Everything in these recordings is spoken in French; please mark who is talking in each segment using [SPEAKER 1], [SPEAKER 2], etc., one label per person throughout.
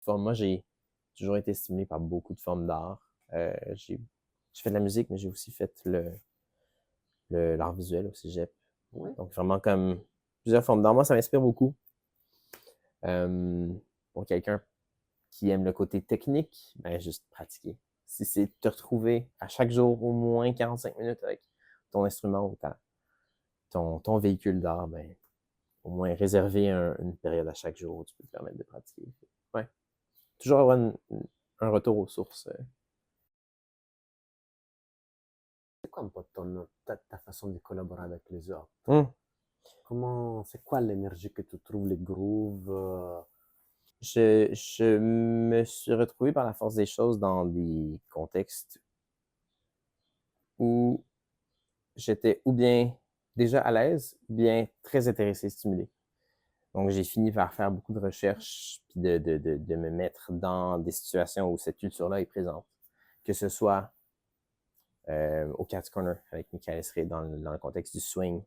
[SPEAKER 1] Moi, j'ai toujours été stimulé par beaucoup de formes d'art. J'ai fait de la musique, mais j'ai aussi fait l'art visuel au cégep.
[SPEAKER 2] Ouais.
[SPEAKER 1] Donc, vraiment comme plusieurs formes d'art. Moi, ça m'inspire beaucoup. Pour quelqu'un qui aime le côté technique, ben juste pratiquer. Si c'est te retrouver à chaque jour au moins 45 minutes avec ton instrument ou ton véhicule d'art, ben au moins réserver une période à chaque jour où tu peux te permettre de pratiquer. Ouais. Toujours avoir un retour aux sources.
[SPEAKER 2] C'est quoi un peu ta façon de collaborer avec les autres?
[SPEAKER 1] Hum.
[SPEAKER 2] C'est quoi l'énergie que tu trouves, les grooves?
[SPEAKER 1] Je me suis retrouvé par la force des choses dans des contextes où j'étais ou bien déjà à l'aise, ou bien très intéressé, stimulé. Donc, j'ai fini par faire beaucoup de recherches, puis de me mettre dans des situations où cette culture-là est présente. Que ce soit au Cat's Corner avec Michael Esré dans le contexte du swing,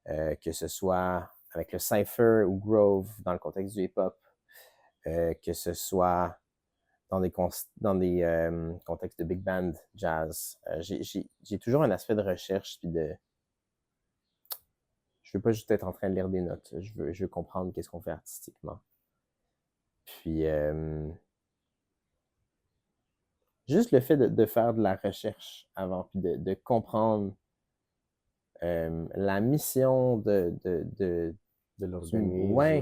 [SPEAKER 1] que ce soit avec le cypher ou Grove dans le contexte du hip-hop, que ce soit dans des contextes de big band, jazz. J'ai toujours un aspect de recherche, puis je veux pas juste être en train de lire des notes. Je veux comprendre qu'est-ce qu'on fait artistiquement. Puis, juste le fait de faire de la recherche avant, puis de comprendre la mission
[SPEAKER 2] De
[SPEAKER 1] ouais,
[SPEAKER 2] l'organisme.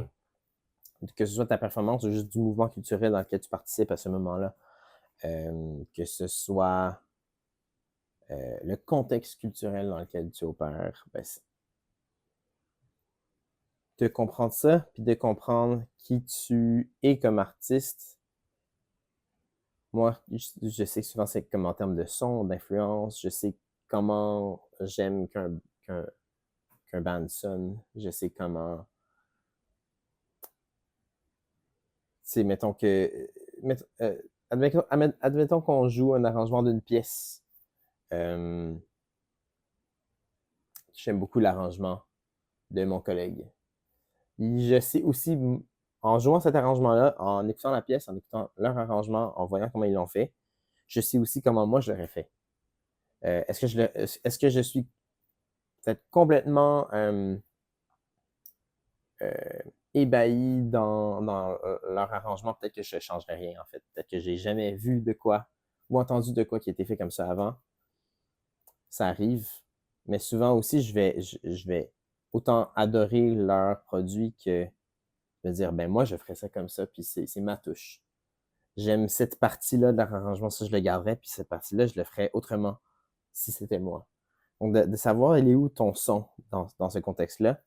[SPEAKER 1] que ce soit ta performance ou juste du mouvement culturel dans lequel tu participes à ce moment-là, que ce soit le contexte culturel dans lequel tu opères, ben, de comprendre ça, puis de comprendre qui tu es comme artiste. Moi, je sais que souvent c'est comme en termes de son, d'influence, je sais comment j'aime qu'un band sonne, je sais comment, tu sais, mettons que, admettons qu'on joue un arrangement d'une pièce. Euh, J'aime beaucoup l'arrangement de mon collègue. Je sais aussi, en jouant cet arrangement-là, en écoutant la pièce, en écoutant leur arrangement, en voyant comment ils l'ont fait, je sais aussi comment moi je l'aurais fait. Est-ce que je suis peut-être complètement euh, ébahi dans leur arrangement? Peut-être que je ne changerais rien, en fait. Peut-être que j'ai jamais vu de quoi ou entendu de quoi qui a été fait comme ça avant. Ça arrive. Mais souvent aussi, je vais autant adorer leurs produits que me dire, ben moi, je ferais ça comme ça, puis c'est ma touche. J'aime cette partie-là de leur arrangement, ça, je le garderais, puis cette partie-là, je le ferais autrement si c'était moi. Donc, de savoir, il est où ton son dans ce contexte-là,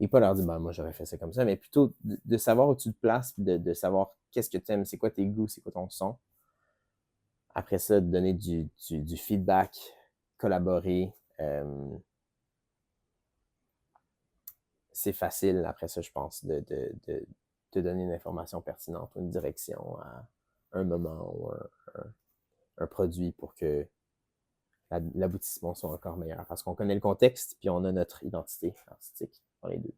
[SPEAKER 1] et pas leur dire, ben moi, j'aurais fait ça comme ça, mais plutôt de savoir où tu te places, puis de savoir qu'est-ce que tu aimes, c'est quoi tes goûts, c'est quoi ton son. Après ça, de donner du feedback, collaborer. C'est facile, après ça, je pense, de te donner une information pertinente ou une direction à un moment ou un produit pour que l'aboutissement soit encore meilleur. Parce qu'on connaît le contexte, puis on a notre identité artistique dans les deux.